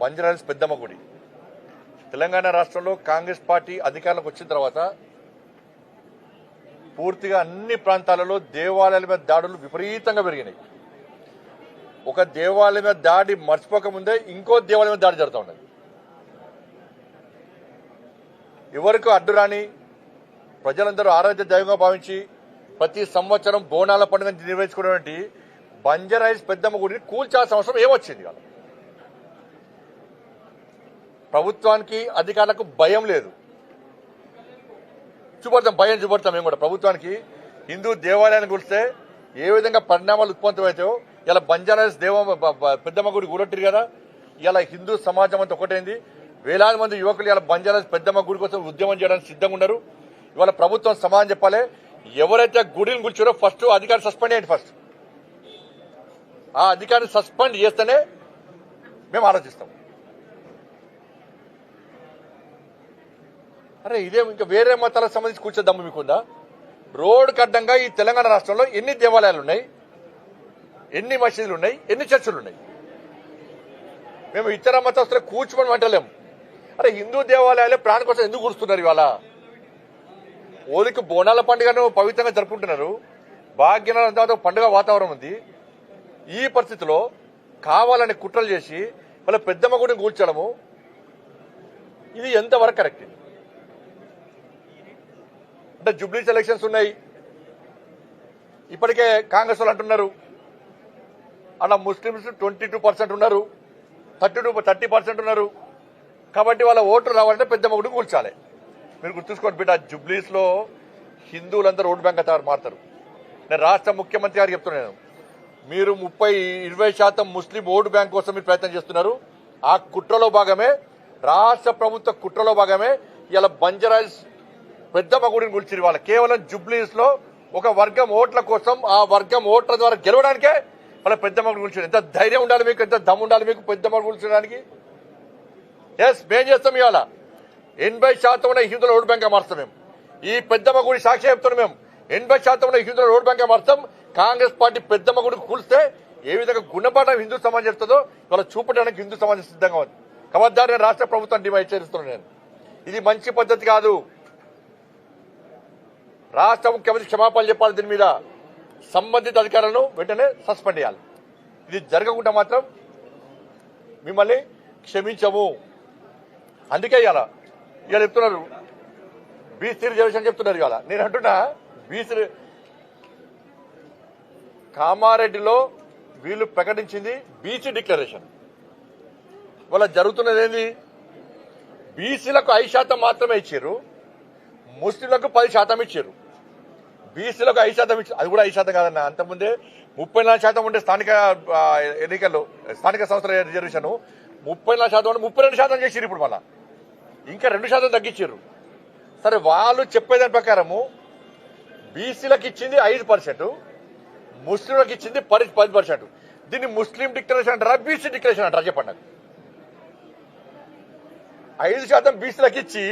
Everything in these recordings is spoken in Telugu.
బంజారాహిల్స్ పెద్దమ్మ గుడి తెలంగాణ రాష్ట్రంలో కాంగ్రెస్ పార్టీ అధికారంలోకి వచ్చిన తర్వాత పూర్తిగా అన్ని ప్రాంతాలలో దేవాలయాల మీద దాడులు విపరీతంగా పెరిగినాయి. ఒక దేవాలయం మీద దాడి మర్చిపోకముందే ఇంకో దేవాలయం మీద దాడి జరుగుతూ ఉన్నది. ఎవరికి అడ్డురాని ప్రజలందరూ ఆరాధ్య దైవంగా భావించి ప్రతి సంవత్సరం బోనాల పండుగ నిర్వహించుకునేటువంటి బంజారాహిల్స్ పెద్దమ్మ గుడిని కూల్చాల్సిన అవసరం ఏమొచ్చింది? కాదు, ప్రభుత్వానికి అధికారులకు భయం లేదు. భయం చూపడతాం మేము కూడా. ప్రభుత్వానికి హిందూ దేవాలయాన్ని కూలిస్తే ఏ విధంగా పరిణామాలు ఉత్పన్నమవుతాయో ఇలా బంజారాహిల్స్ పెద్దమ్మ గుడి కూలట్టిరు కదా. ఇలా హిందూ సమాజం అంతా ఒకటైంది. వేలాది మంది యువకులు ఇలా బంజారాహిల్స్ పెద్దమ్మ గుడి కోసం ఉద్యమం చేయడానికి సిద్ధంగా ఉన్నారు. ఇవాళ ప్రభుత్వం సమాధానం చెప్పాలి. ఎవరైతే గుడిని కూల్చారో ఫస్ట్ అధికారి సస్పెండ్ చేయండి. ఫస్ట్ ఆ అధికారిని సస్పెండ్ చేస్తేనే మేము ఆలోచిస్తాం. అరే ఇదే ఇంకా వేరే మతాలకు సంబంధించి కూర్చో దమ్ము మీకుందా? రోడ్డుకు అడ్డంగా ఈ తెలంగాణ రాష్ట్రంలో ఎన్ని దేవాలయాలు ఉన్నాయి, ఎన్ని మసీదులు ఉన్నాయి, ఎన్ని చర్చిలు ఉన్నాయి? మేము ఇతర మతస్థులు కూర్చోమని అంటలేము. అరే హిందూ దేవాలయాలే ప్రాణం కోసం ఎందుకు కూర్చున్నారు? ఇవాళ ఓలికి బోనాల పండుగను పవిత్రంగా జరుపుకుంటున్నారు. భాగ్యనగరం తర్వాత పండుగ వాతావరణం ఉంది. ఈ పరిస్థితిలో కావాలని కుట్రలు చేసి వాళ్ళ పెద్దమ్మ గుడిని కూల్చడము ఇది ఎంతవరకు కరెక్ట్? అంటే జూబ్లీస్ ఎలక్షన్స్ ఉన్నాయి. ఇప్పటికే కాంగ్రెస్ వాళ్ళు అంటున్నారు అలా ముస్లింస్ 22% ఉన్నారు, 30% ఉన్నారు. కాబట్టి వాళ్ళ ఓట్లు రావాలంటే పెద్దమ్మ గుడిని కూల్చాలి. మీరు గుర్తుంచుకోండి బిడ్డ, జూబ్లీస్ లో హిందువులందరూ ఓటు బ్యాంక్ మారుతారు. నేను రాష్ట్ర ముఖ్యమంత్రి గారికి చెప్తున్నాను, మీరు 20% ముస్లిం ఓటు బ్యాంక్ కోసం మీరు ప్రయత్నం చేస్తున్నారు. ఆ కుట్రలో భాగమే, రాష్ట్ర ప్రభుత్వ కుట్రలో భాగమే ఇలా బంజారాహిల్స్ పెద్దమ్మ గుడిని కూల్చిరు. వాళ్ళ కేవలం జూబ్లీస్ లో ఒక వర్గం ఓట్ల కోసం, ఆ వర్గం ఓట్ల ద్వారా గెలవడానికే వాళ్ళ పెద్దమ్మ గుడి కూల్చారు. ఎంత ధైర్యం ఉండాలి మీకు, ఎంత దమ్ము ఉండాలి మీకు పెద్దమ్మ కూల్చడానికి? ఎస్, మేం చేస్తాం. ఇవాళ 80% ఉన్న హిందువుల ఓటు బ్యాంక్ మారుస్తాం మేము. ఈ పెద్దమ్మ గుడి సాక్షి చెప్తున్నాం మేము. 80% ఉన్న హిందువుల ఓటు బ్యాంక్ మారుస్తాం. కాంగ్రెస్ పార్టీ పెద్దమ్మ గుడికి కూల్స్తే ఏ విధంగా గుణపాఠం హిందూ సమాజం చెప్తుందో ఇవాళ చూపడానికి హిందూ సమాజం సిద్ధంగా ఉంది. ఖబర్దార్, నేను రాష్ట్ర ప్రభుత్వం డిమాండ్ హెచ్చరిస్తున్నాను. నేను ఇది మంచి పద్ధతి కాదు. రాష్ట్ర ముఖ్యమంత్రి క్షమాపణ చెప్పాలి. దీని మీద సంబంధిత అధికారులను వెంటనే సస్పెండ్ చేయాలి. ఇది జరగకుండా మాత్రం మిమ్మల్ని క్షమించము. అందుకే ఇవాళ చెప్తున్నారు బీసీ రిజర్వేషన్ చెప్తున్నారు. ఇవాళ నేను అంటున్నా బీసీ కామారెడ్డిలో వీళ్ళు ప్రకటించింది బీసీ డిక్లరేషన్. వాళ్ళ జరుగుతున్నది ఏంది? బీసీలకు 5% మాత్రమే ఇచ్చారు, ముస్లింలకు 10% ఇచ్చారు. బీసీలకు 5% ఇచ్చారు. అది కూడా 5% కాదన్న, అంతకుముందే 34% ఉండే స్థానిక ఎన్నికల్లో స్థానిక సంస్థల రిజర్వేషన్ 34% ఉంటే 32% చేసిరు. ఇప్పుడు మళ్ళా ఇంకా 2% తగ్గించారు. సరే, వాళ్ళు చెప్పేదాని ప్రకారము బీసీలకు ఇచ్చింది 5%, ముస్లింలకు ఇచ్చింది 10%. దీన్ని ముస్లిం డిక్లరేషన్ అంటారా, బీసీ డిక్లరేషన్ అంటారా? చెప్పండి నాకు. 5% బీసీలకు ఇచ్చి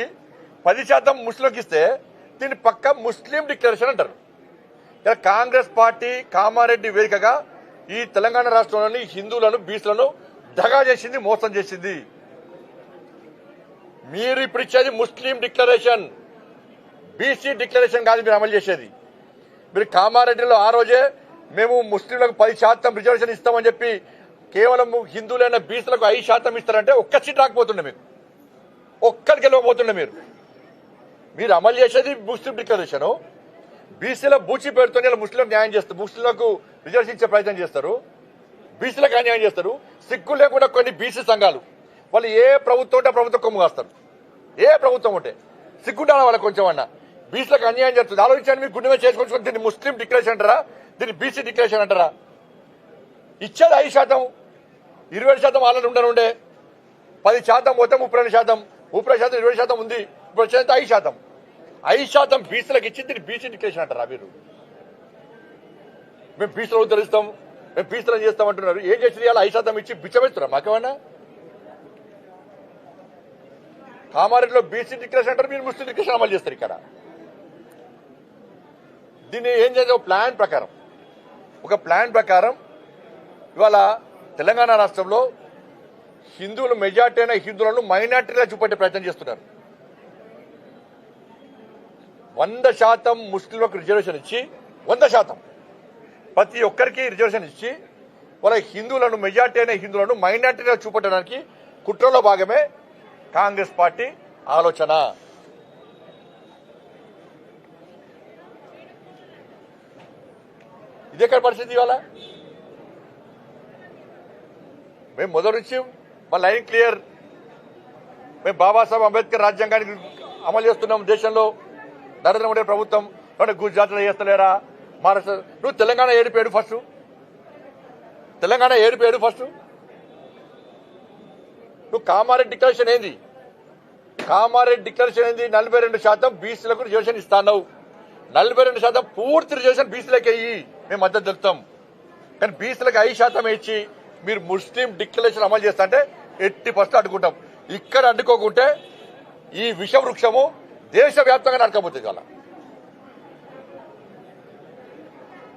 10% ముస్లింలకు ఇస్తే దీన్ని పక్క ముస్లిం డిక్లరేషన్ అంటారు. ఇలా కాంగ్రెస్ పార్టీ కామారెడ్డి వేదికగా ఈ తెలంగాణ రాష్ట్రంలోని హిందువులను, బీసీలను దగా చేసింది, మోసం చేసింది. మీరు ఇప్పుడు ఇచ్చేది ముస్లిం డిక్లరేషన్, బీసీ డిక్లరేషన్ కాదు మీరు అమలు చేసేది. మీరు కామారెడ్డిలో ఆ రోజే మేము ముస్లింలకు 10% రిజర్వేషన్ ఇస్తామని చెప్పి కేవలం హిందువులైన బీసీలకు 5% ఇస్తారంటే ఒక్క సీట్ రాకపోతుండే, మీకు ఒక్కరికి వెళ్ళకపోతుండే. మీరు అమలు చేసేది ముస్లిం డిక్లరేషన్. బీసీల బూచి పేరుతో ముస్లింలకు న్యాయం చేస్తారు, ముస్లింలకు రిజర్వేషన్ ఇచ్చే ప్రయత్నం చేస్తారు, బీసీలకు అన్యాయం చేస్తారు. సిగ్గు లేకుండా కొన్ని బీసీ సంఘాలు వాళ్ళు ఏ ప్రభుత్వం ఉంటే ప్రభుత్వం కొమ్ము కాస్తారు. ఏ ప్రభుత్వం ఉంటే సిగ్గుండాలి వాళ్ళకి కొంచెం అన్నా. బీసీలకు అన్యాయం చేస్తుంది. ఆలోచించండి, మీకు గుండె చేసుకొని దీన్ని ముస్లిం డిక్లరేషన్ అంటారా, దీన్ని బీసీ డిక్లరేషన్ అంటారా? ఇచ్చేది 5%, 20% వాళ్ళని ఉండనుండే, 10% పోతే 32%, 30% 20% ఉంది. ఇప్పుడు వచ్చేది 5%. 5% బీసీలకు ఇచ్చి దీన్ని బీసీ డిక్లరేషన్ అంటారా? మీరు మేము బీసీలో ఉద్ధరిస్తాం, మేము బీసీలను చేస్తాం అంటున్నారు. ఏం చేసింది? అలా 5% ఇచ్చి బిచ్చమేస్తున్నా మాకేమన్నా? కామారెడ్డిలో బీసీ డిక్లరేషన్ అంటారు, మీరు ముస్లిం డిక్లరేషన్ అమలు చేస్తారు. ఇక్కడ దీన్ని ఏం చేయాలి? ఒక ప్లాన్ ప్రకారం ఇవాళ తెలంగాణ రాష్ట్రంలో హిందువులు మెజార్టీ అయిన హిందువులను మైనార్టీగా చూపెట్టే ప్రయత్నం చేస్తున్నారు. 100% ముస్లింలకు రిజర్వేషన్ ఇచ్చి 100% ప్రతి ఒక్కరికి రిజర్వేషన్ ఇచ్చి వాళ్ళ హిందువులను మెజార్టీ అయిన హిందువులను మైనార్టీగా చూపెట్టడానికి కుట్రలో భాగమే కాంగ్రెస్ పార్టీ ఆలోచన. ఇదే పరిస్థితి ఇవాళ. మేము మొదటి నుంచి మా లైన్ క్లియర్. మేము బాబాసాహెబ్ అంబేద్కర్ రాజ్యాంగానికి అమలు చేస్తున్నాం దేశంలో. నరేంద్ర మోడీ ప్రభుత్వం గుజరాత్లో చేస్తలేరా, మహారాష్ట్ర. నువ్వు తెలంగాణ ఏడు ఫస్ట్, తెలంగాణ ఏడు ఫస్ట్. నువ్వు కామారెడ్డి డిక్లరేషన్ ఏంది? కామారెడ్డి డిక్లరేషన్ ఏంది? 42% బీసీలకు రిజర్వేషన్ ఇస్తావు. 42% పూర్తి రిజర్వేషన్ బీసీలకు అయ్యి మేము మద్దతు తెలుపుతాం. కానీ బీసీలకు 5% ఇచ్చి మీరు ముస్లిం డిక్లరేషన్ అమలు చేస్తా అంటే 80% అడ్డుకుంటాం. ఇక్కడ అడ్డుకోకుంటే ఈ విషవృక్షము దేశవ్యాప్తంగా నడకపోతుంది కదా.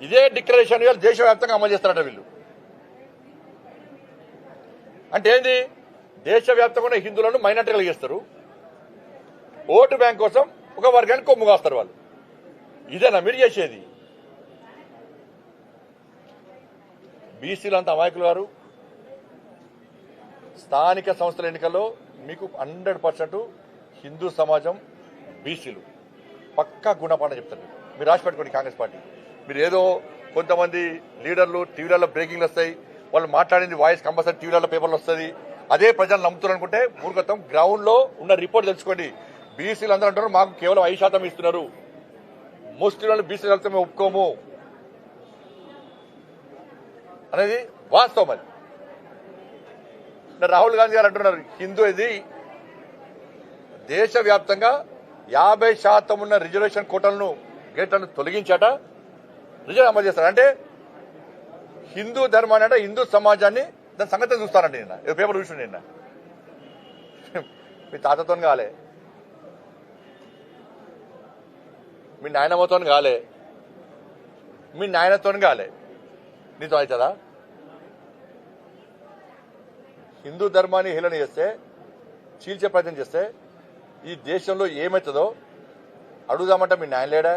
ఇదే డిక్లరేషన్ దేశవ్యాప్తంగా అమలు చేస్తారట వీళ్ళు. అంటే ఏంది? దేశవ్యాప్తంగా హిందువులను మైనార్టీలు చేస్తారు, ఓటు బ్యాంక్ కోసం ఒక వర్గాన్ని కొమ్ము కాస్తారు వాళ్ళు. ఇదేనా మీరు చేసేది? బీసీలు అంత అమాయకులు గారు. స్థానిక సంస్థల ఎన్నికల్లో మీకు 100% హిందూ సమాజం బీసీలు పక్కా గుణపాఠం చెప్తారు. మీరు రాసి పెట్టుకోండి కాంగ్రెస్ పార్టీ. మీరు ఏదో కొంతమంది లీడర్లు టీవీలలో బ్రేకింగ్లు వస్తాయి, వాళ్ళు మాట్లాడింది వాయిస్ కంపల్సరీ టీవీలలో పేపర్లు వస్తుంది, అదే ప్రజలు నమ్ముతున్నారు అనుకుంటే మూర్ఖత్వం. గ్రౌండ్ లో ఉన్న రిపోర్ట్ తెలుసుకోండి. బీసీలు అందరూ అంటారు మాకు కేవలం 5% ఇస్తున్నారు, ముస్లింలను బీసీలు వెళ్తే మేము ఒప్పుకోము అనేది వాస్తవం. అది రాహుల్ గాంధీ గారు అంటున్నారు హిందూ ఇది దేశవ్యాప్తంగా 50% ఉన్న రిజర్వేషన్ కోటలను గేట్లను తొలగించాట రిజర్వ్ అమలు చేస్తారు. అంటే హిందూ ధర్మాన్ని అంటే హిందూ సమాజాన్ని దాని సంగతి చూస్తారండి. నిన్న పేపర్ చూసి నిన్న మీ తాతతో కాలే, మీ నాయనమ్మతో కాలే, మీ నాయనతో కాలే, నీతో అవుతుందా? హిందూ ధర్మాన్ని హేళన చేస్తే, చీల్చే ప్రయత్నం చేస్తే ఈ దేశంలో ఏమవుతుందో అడుగుదామంటే మీ నాయన లేడా,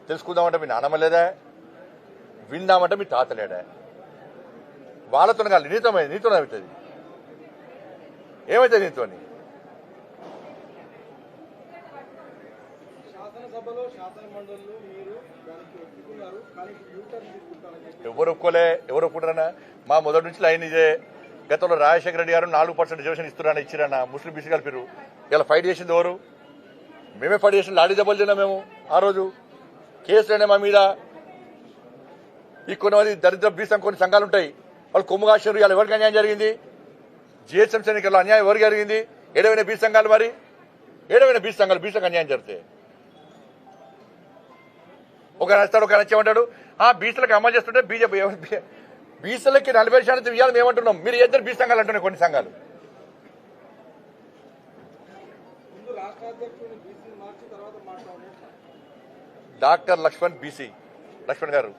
తెలుసుకుందామంటే మీ నాన్నమ్మ లేదా, విందామంటే మీ తాత లేడా? వాళ్ళతో కాదు, నీతో అవుతుంది. ఏమవుతుంది నీతో? ఎవరు ఒప్పుకుంటారన్నా? మా మొదటి నుంచి లైన్ ఇదే. గతంలో రాజశేఖర రెడ్డి గారు 4% రిజర్వేషన్ ఇచ్చిరన్నా ముస్లిం బీసీ కలిపిరు. ఇలా ఫైట్ చేసింది ఎవరు? మేమే ఫైట్ చేసిన లాడీ దెబ్బలు తిన్నాం మేము. ఆ రోజు కేసులనే మా మీద. ఈ కొంతమంది దరిద్ర బీసం కొన్ని సంఘాలు ఉంటాయి, వాళ్ళు కొమ్ము కాశారు. ఇలా ఎవరికి అన్యాయం జరిగింది? జిహెచ్ఎంసీ ఎన్నికల్లో అన్యాయం ఎవరికి జరిగింది? ఏడవైన బీసీ సంఘాలు. మరి ఏడవైన బీసీ సంఘాలు బీసీకి అన్యాయం జరిగితే ఒక నచ్చాడు, ఒక నచ్చేమంటాడు బీసీలకు అమలు చేస్తుంటే బీజేపీ బీసీలకి 40% ఇవ్వాలని మేమంటున్నాం. మీరు ఇద్దరు బీసీ సంఘాలు అంటున్నాయి కొన్ని సంఘాలు. డాక్టర్ లక్ష్మణ్ గారు,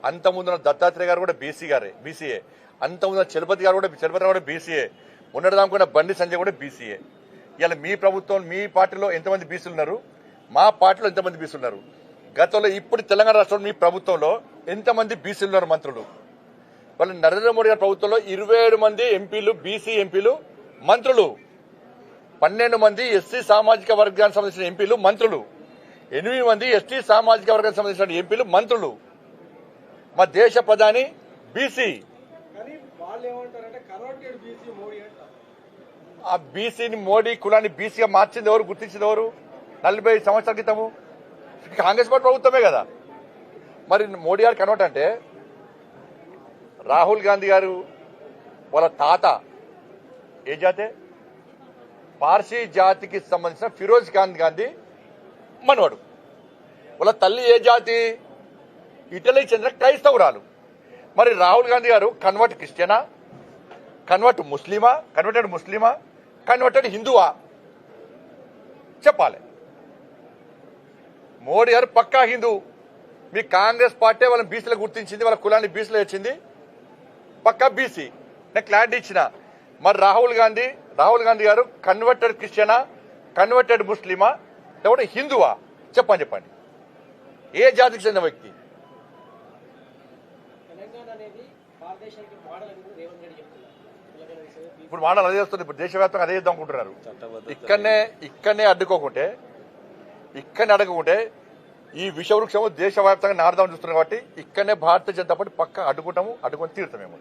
అంతకుముందున్న దత్తాత్రేయ గారు కూడా బీసీఏ. అంతకుముందున్న చలపతి గారు కూడా బీసీఏ. ఉండదాముకున్న బండి సంజయ్ కూడా బీసీఏ. ఇలా మీ ప్రభుత్వం, మీ పార్టీలో ఎంతమంది బీసీలు ఉన్నారు? మా పార్టీలో ఎంతమంది బీసీలు ఉన్నారు? గతంలో ఇప్పుడు తెలంగాణ రాష్ట్రంలో మీ ప్రభుత్వంలో ఎంతమంది బీసీలు ఉన్నారు మంత్రులు? వాళ్ళు నరేంద్ర మోడీ గారి ప్రభుత్వంలో 27 మంది ఎంపీలు, బీసీ ఎంపీలు మంత్రులు, 12 మంది ఎస్సీ సామాజిక వర్గానికి సంబంధించిన ఎంపీలు మంత్రులు, 8 మంది ఎస్టీ సామాజిక వర్గానికి సంబంధించిన ఎంపీలు మంత్రులు. మా దేశ ప్రధాని బీసీ. ఆ బీసీని మోడీ కులాన్ని బీసీగా మార్చింది ఎవరు? గుర్తించింది ఎవరు? 40 సంవత్సరాల క్రితము కాంగ్రెస్ పార్టీ ప్రభుత్వమే కదా. మరి మోడీ గారు కన్వర్ట్ అంటే రాహుల్ గాంధీ గారు వాళ్ళ తాత ఏ జాతే? పార్సీ జాతికి సంబంధించిన ఫిరోజ్ ఖాన్ గాంధీ మనవాడు. వాళ్ళ తల్లి ఏ జాతి? ఇటలీకి చెందిన క్రైస్తవురాలు. మరి రాహుల్ గాంధీ గారు కన్వర్ట్ క్రిస్టియనా, కన్వర్టెడ్ ముస్లిమా, కన్వర్టెడ్ హిందువా? చెప్పాలి. మోడీ గారు పక్కా హిందూ. మీ కాంగ్రెస్ పార్టీ వాళ్ళని బీసీలో గుర్తించింది, వాళ్ళ కులాన్ని బీసీలో ఇచ్చింది, పక్కా బీసీ. నేను క్లారిటీ ఇచ్చిన. మరి రాహుల్ గాంధీ గారు కన్వర్టెడ్ క్రిస్టియనా, కన్వర్టెడ్ ముస్లిమా, లేకపోతే హిందువా? చెప్పండి. ఏ జాతికి చెందిన వ్యక్తి? ఇప్పుడు మాటలు అదే వస్తుంది. ఇప్పుడు దేశవ్యాప్తంగా అదే చేద్దాం అనుకుంటున్నారు. ఇక్కడనే అడ్డుకోకుంటే ఈ విషవృక్షము దేశవ్యాప్తంగా నాడదామని చూస్తున్నాం. కాబట్టి ఇక్కడనే భారతీయ జనతా పార్టీ పక్క అడ్డుకొని తీరుతామేమో.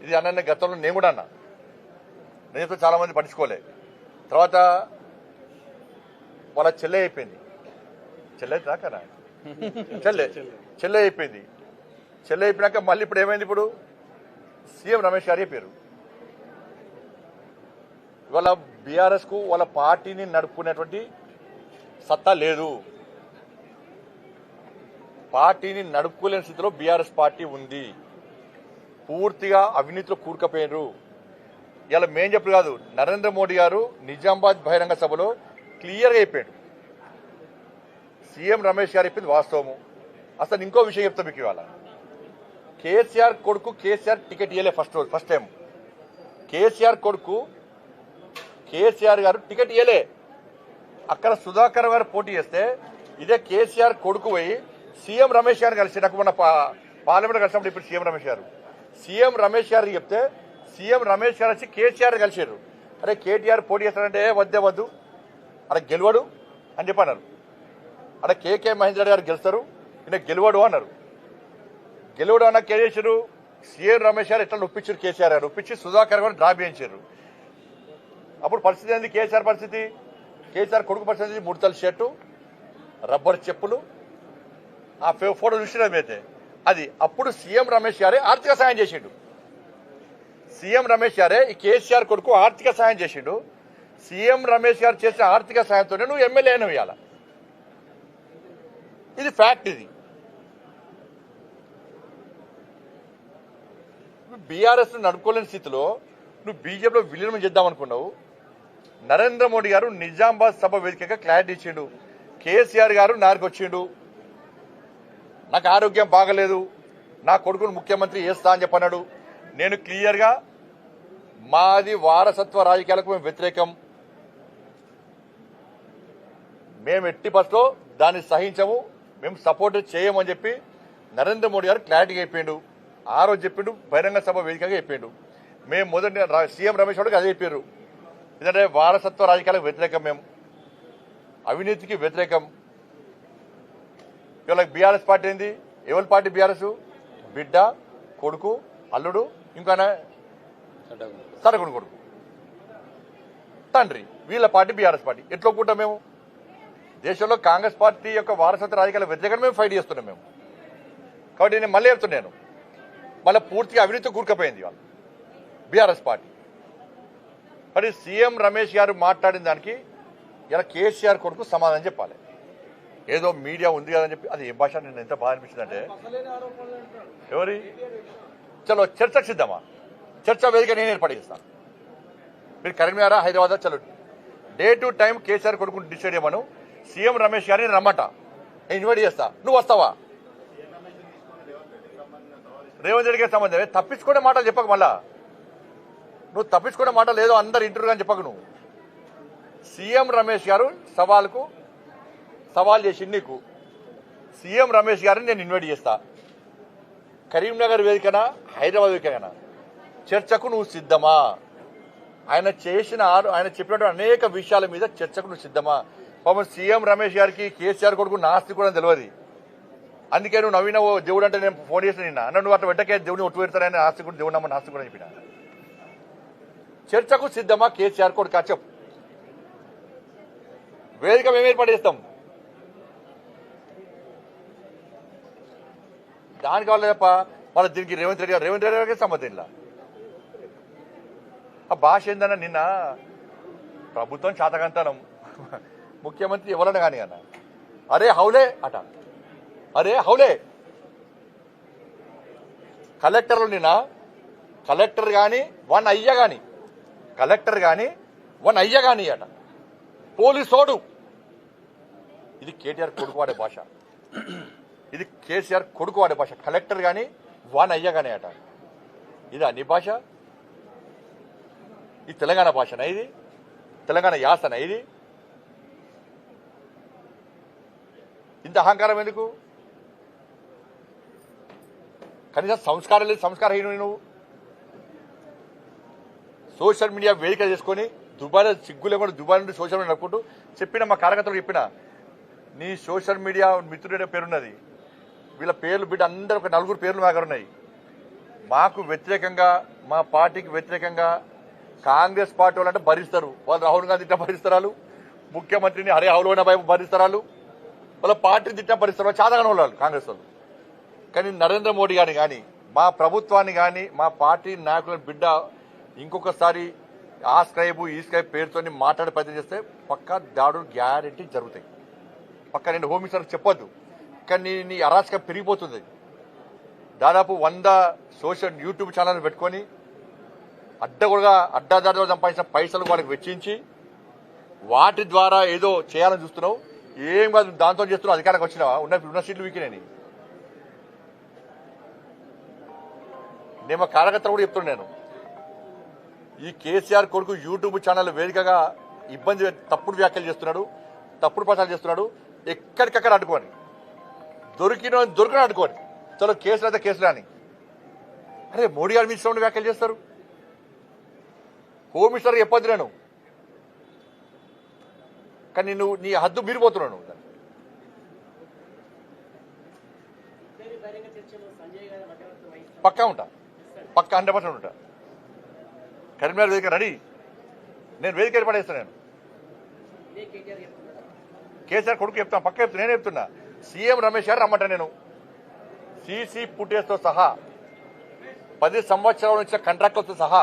ఇది అన్న గతంలో నేను కూడా అన్నా. నేనైతే చాలా మంది పట్టించుకోలే. తర్వాత వాళ్ళ చెల్లె అయిపోయింది. చెల్లె అయిపోయింది. చెల్లె అయిపోయినాక మళ్ళీ ఇప్పుడు ఏమైంది? ఇప్పుడు సీఎం రమేష్ గారు చెప్పారు. ఇవాళ బీఆర్ఎస్ కు వాళ్ళ పార్టీని నడుపుకునేటువంటి సత్తా లేదు. పార్టీని నడుపుకోలేని స్థితిలో బీఆర్ఎస్ పార్టీ ఉంది. పూర్తిగా అవినీతిలో కూరుకుపోయారు. ఇలా మేం చెప్పు కాదు, నరేంద్ర మోడీ గారు నిజామాబాద్ బహిరంగ సభలో క్లియర్గా చెప్పాడు. సీఎం రమేష్ గారు చెప్పింది వాస్తవము. అసలు ఇంకో విషయం చెప్తా మీకు. ఇవాళ కేసీఆర్ కొడుకు టికెట్ ఇవ్వలే ఫస్ట్ టైం. కేసీఆర్ కొడుకు కేసీఆర్ గారు టికెట్ ఇవ్వలే. అక్కడ సుధాకర్ గారు పోటీ చేస్తే ఇదే కేసీఆర్ కొడుకు పోయి సీఎం రమేష్ గారిని కలిసి, నాకు మొన్న పార్లమెంట్ కలిసినప్పుడు ఇప్పుడు సీఎం రమేష్ గారు చెప్తే సీఎం రమేష్ గారు వచ్చి కేసీఆర్ కలిసారు. అరే కేటీఆర్ పోటీ చేస్తాడంటే వద్దు అక్కడ గెలవడు అని చెప్పన్నారు. అక్కడ కేకే మహేందర్ గారు గెలుస్తారు, ఈయన గెలవడు అన్నారు. గెలవడు అన్న కేసీఆర్ సీఎం రమేష్ గారు ఎట్లా ఒప్పించారు? కేసీఆర్ గారు ఒప్పించి సుధాకర్ గారు డ్రా చేయించారు. అప్పుడు పరిస్థితి ఏంది? కేసీఆర్ కొడుకు పరిస్థితి 3 తల షర్టు, రబ్బర్ చెప్పులు, ఆ ఫోటో చూసినది అయితే అది. అప్పుడు సీఎం రమేష్ గారే ఆర్థిక సాయం చేసిండు. సీఎం రమేష్ గారే ఈ కేసీఆర్ కొడుకు ఆర్థిక సాయం చేసిండు. సీఎం రమేష్ గారు చేసిన ఆర్థిక సాయంతోనే నువ్వు ఎమ్మెల్యే అయినవు. ఇవాళ ఇది ఫ్యాక్ట్. ఇది బీఆర్ఎస్ నడుపుకోలేని స్థితిలో నువ్వు బీజేపీలో విలీనం చేద్దామనుకున్నావు. నరేంద్ర మోడీ గారు నిజామాబాద్ సభ వేదికగా క్లారిటీ ఇచ్చిండు. కేసీఆర్ గారు నారికి వచ్చిండు, నాకు ఆరోగ్యం బాగలేదు, నా కొడుకును ముఖ్యమంత్రి చేస్తా అని చెప్పన్నాడు. నేను క్లియర్గా మాది వారసత్వ రాజకీయాలకు మేము వ్యతిరేకం, మేము ఎట్టి బస్లో దాన్ని సహించము, మేము సపోర్ట్ చేయమని చెప్పి నరేంద్ర మోడీ గారు క్లారిటీగా చెప్పిండు. ఆ రోజు చెప్పిండు, బహిరంగ సభ వేదికగా చెప్పిండు. మేము మొదటి సీఎం రమేష్ గారికి అదే చెప్పారు. ఎందుకంటే వారసత్వ రాజకీయాలకు వ్యతిరేకం, మేము అవినీతికి వ్యతిరేకం. ఇవాళ బీఆర్ఎస్ పార్టీ ఏంది? ఎవరి పార్టీ బీఆర్ఎస్? బిడ్డ, కొడుకు, అల్లుడు, ఇంకా సరకుడు కొడుకు, తండ్రి, వీళ్ళ పార్టీ బీఆర్ఎస్ పార్టీ. ఎట్లా ఒప్పుకుంటాం మేము? దేశంలో కాంగ్రెస్ పార్టీ యొక్క వారసత్వ రాజకీయాల వ్యతిరేకంగా మేము ఫైట్ చేస్తున్నాం మేము. కాబట్టి నేను మళ్ళీ చెప్తున్నాను, మళ్ళీ పూర్తిగా అవినీతి కూరుకుపోయింది ఇవాళ బీఆర్ఎస్ పార్టీ. మరి సీఎం రమేష్ గారు మాట్లాడిన దానికి ఇలా కేసీఆర్ కొడుకు సమాధానం చెప్పాలి. ఏదో మీడియా ఉంది కదని చెప్పి అది ఏ భాష నేను ఎంత బాగా అనిపించిందంటే, ఎవరి చలో చర్చకు సిద్ధమా? చర్చ వేదిక నేను ఏర్పాటు చేస్తాను. మీరు కరీంనగర్, హైదరాబాద్, చలో డే టు టైం కేసీఆర్ కొడుకుని డిసైడ్ చేయమను. సీఎం రమేష్ గారిని రమ్మట, నేను ఇన్వైట్ చేస్తా. నువ్వు వస్తావా? రేవంత్ రెడ్డికి సంబంధమే. తప్పించుకునే మాటలు చెప్పకు. మళ్ళా నువ్వు తప్పించుకునే మాటలు ఏదో అందరు ఇంటర్వ్యూ అని చెప్పకు. నువ్వు సీఎం రమేష్ గారు సవాల్ చేసి నీకు సీఎం రమేష్ గారిని నేను ఇన్వైట్ చేస్తా. కరీంనగర్ వేదికనా, హైదరాబాద్ వేదికనా, చర్చకు నువ్వు సిద్ధమా? ఆయన చెప్పినటువంటి అనేక విషయాల మీద చర్చకు నువ్వు సిద్ధమా? పాపం సీఎం రమేష్ గారికి కేసీఆర్ కొడుకు నాస్తి కూడా తెలియదు. అందుకే నువ్వు నవీన దేవుడు అంటే నేను ఫోన్ చేసిన నిన్న అన్న, నువ్వు అట్లా వెంటకే దేవుడిని ఒట్టు పెడతానని ఆస్తి కూడా దేవుడు నమ్మ నాస్తి కూడా చెప్పిన. చర్చకు సిద్ధమా కేసీఆర్ కొడుకు? చెప్పు. వేదిక మేము ఏర్పాటు చేస్తాం. దానికి కావాలి తప్ప మళ్ళీ దీనికి రేవంత్ రెడ్డి గారికి సంబంధం ఇలా. ఆ భాష ఏందన్నా, నిన్న ప్రభుత్వం చాతకంతనం, ముఖ్యమంత్రి ఎవరన్నా కానీ అన్న, అరే హౌలే అట, అరే హౌలే. కలెక్టర్లు నిన్న కలెక్టర్ కానీ వన్ అయ్య కానీ అట, పోలీసోడు. ఇది కేటీఆర్ కొడుకు వాడే భాష. ఇది కేసీఆర్ కొడుకు వాడే భాష. కలెక్టర్ కానీ వాన్ అయ్యా కానీ అట. ఇది అన్ని భాష. ఇది తెలంగాణ భాషనా? ఇది తెలంగాణ యాసనా? ఇది ఇంత అహంకారం ఎందుకు? కనీసం సంస్కారం లేదు. సంస్కారహీనుడు నువ్వు. సోషల్ మీడియా వేదిక చేసుకుని దుబాయ్ సిగ్గు లేకుండా దుబాయ్ నుండి సోషల్ మీడియా నడుపుకుంటూ చెప్పిన మా కార్యకర్తలు చెప్పిన నీ సోషల్ మీడియా మిత్రుడే పేరున్నది. వీళ్ళ పేర్లు బిడ్డ అందరూ ఒక 4 పేర్లు మా దగ్గర ఉన్నాయి. మాకు వ్యతిరేకంగా మా పార్టీకి వ్యతిరేకంగా కాంగ్రెస్ పార్టీ వాళ్ళంటే భరిస్తారు. వాళ్ళు రాహుల్ గాంధీ తిట్టా భరిస్తారు, ముఖ్యమంత్రిని హరే హౌలోన భరిస్తారు, వాళ్ళ పార్టీని తిట్టా భరిస్తారు. చాలాగానే వాళ్ళు కాంగ్రెస్ వాళ్ళు. కానీ నరేంద్ర మోడీ గారిని కానీ మా ప్రభుత్వాన్ని కానీ మా పార్టీ నాయకుల బిడ్డ ఇంకొకసారి ఆ స్క్రైబ్ ఈ స్క్రైబ్ పేరుతో మాట్లాడే ప్రయత్నం చేస్తే పక్కా దాడులు గ్యారెంటీ జరుగుతాయి. పక్కా నేను హోమ్ మినిస్టర్ చెప్పొద్దు, కానీ నీ అరాచకం పెరిగిపోతుంది. దాదాపు 100 సోషల్ యూట్యూబ్ ఛానల్ పెట్టుకొని అడ్డాదారులు సంపాదించిన పైసలు వాళ్ళకి వెచ్చించి వాటి ద్వారా ఏదో చేయాలని చూస్తున్నావు. ఏం కాదు, దాంతో చేస్తున్నావు. అధికారానికి వచ్చినావా? ఉన్న సీట్లు వీకినాయి. నేను మా కార్యకర్తలు కూడా చెప్తున్నాను, ఈ కేసీఆర్ కొడుకు యూట్యూబ్ ఛానల్ వేదికగా ఇబ్బంది తప్పుడు వ్యాఖ్యలు చేస్తున్నాడు, తప్పుడు ప్రచారం చేస్తున్నాడు. ఎక్కడికక్కడ అడ్డుకోని దొరికిన అడ్డుకోని చలో కేసులు అయితే కేసులు అని. అరే మోడీ గారు మీ ఇష్టం వ్యాఖ్యలు చేస్తారు. హోమ్ మినిస్టర్ చెప్పొద్దు నేను, కానీ నువ్వు నీ హద్దు మీరిపోతున్నావు. నువ్వు పక్కా ఉంటా, పక్కా 100% ఉంటా. కరీంనగర్ వేదిక రెడీ. నేను వేదిక ఏర్పడేస్తాను. నేను కేసీఆర్ కొడుకు చెప్తాను, పక్క చెప్తున్నా. నేను చెప్తున్నా సీఎం రమేష్ గారు రమ్మంటా. నేను సీసీ ఫుటేజ్తో సహా 10 సంవత్సరాల నుంచి కాంట్రాక్టులతో సహా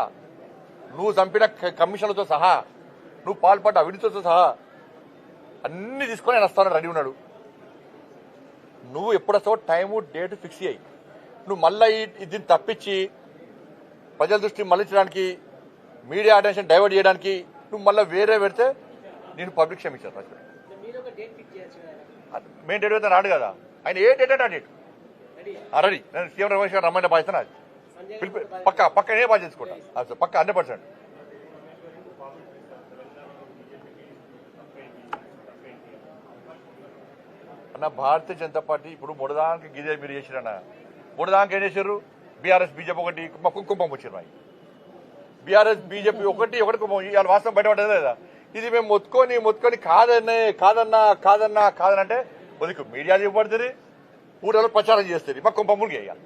నువ్వు చంపిన కమిషన్లతో సహా నువ్వు పాల్పడ్డ అవినీతితో సహా అన్ని తీసుకొని ఆయన వస్తానని రెడీ ఉన్నాడు. నువ్వు ఎప్పుడొస్తావో టైము డేట్ ఫిక్స్ అయ్యి నువ్వు మళ్ళీ దీన్ని తప్పించి ప్రజల దృష్టి మళ్లించడానికి మీడియా అటెన్షన్ డైవర్ట్ చేయడానికి నువ్వు మళ్ళీ వేరే పెడితే నేను పబ్లిక్ క్షమించాను. మెయిన్ డేట్ అయితే రాడు కదా ఆయన. ఏ డేట్ అంటే ఆ డేట్ రెడీ. నేను సీఎం రమేష్ గారు రమ్మని బాధ్యత నాది. పక్క నేనే బాధ్యత తీసుకుంటా. పక్క 100%. అన్న భారతీయ జనతా పార్టీ ఇప్పుడు మొడదానికి గిదే మీరు చేసిరన్న. మొడదానికి ఏం చేశారు? బీఆర్ఎస్ బీజేపీ ఒకటి కుంభం వచ్చారు. మా బీఆర్ఎస్ బీజేపీ ఒకటి కుంభం. ఇవాళ వాస్తవం బయటపడేది లేదా? ఇది మేము మొత్తుకొని కాదనంటే వదికు మీడియా చెప్పబడుతుంది, ఊళ్ళలో ప్రచారం చేస్తుంది. మా కుంభములు చేయాలి.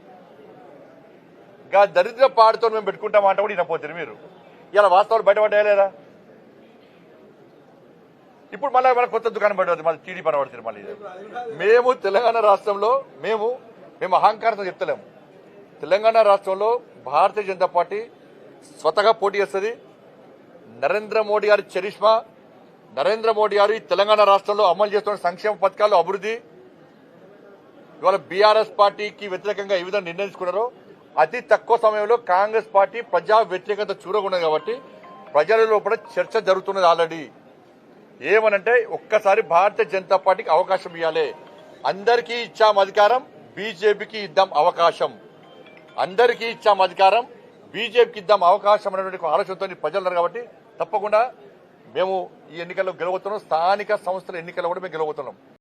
ఇంకా దరిద్ర పాడుతో మేము పెట్టుకుంటామంటే కూడా వినపోతుంది మీరు. ఇలా వాస్తవాలు బయటపడ్డాయా లేదా? ఇప్పుడు మళ్ళీ మన కొత్త దుకాణం పడుతుంది, మళ్ళీ టీడీ పని పడుతుంది. మళ్ళీ మేము తెలంగాణ రాష్ట్రంలో మేము అహంకారంతో చెప్తలేము. తెలంగాణ రాష్ట్రంలో భారతీయ జనతా పార్టీ స్వతగా పోటీ చేస్తుంది. నరేంద్ర మోడీ గారి చరిష్మా, నరేంద్ర మోడీ గారు తెలంగాణ రాష్ట్రంలో అమలు చేస్తున్న సంక్షేమ పథకాలు అభివృద్ధి ఇవాళ బీఆర్ఎస్ పార్టీకి వ్యతిరేకంగా ఏ విధంగా నిర్ణయించుకున్నారో అతి తక్కువ సమయంలో కాంగ్రెస్ పార్టీ ప్రజా వ్యతిరేకత చూరగొన్నది. కాబట్టి ప్రజల లోపల చర్చ జరుగుతున్నది ఆల్రెడీ. ఏమనంటే ఒక్కసారి భారతీయ జనతా పార్టీకి అవకాశం ఇవ్వాలి. అందరికీ ఇచ్చాం అధికారం, బీజేపీకి ఇద్దాం అవకాశం. అందరికీ ఇచ్చాం అధికారం, బీజేపీకి ఇద్దాం అవకాశం అనేటువంటి ఆలోచనతో ప్రజలు ఉన్నారు. కాబట్టి తప్పకుండా మేము ఈ ఎన్నికల్లో గెలవబోతున్నాం. స్థానిక సంస్థల ఎన్నికల్లో కూడా మేము గెలవబోతున్నాం.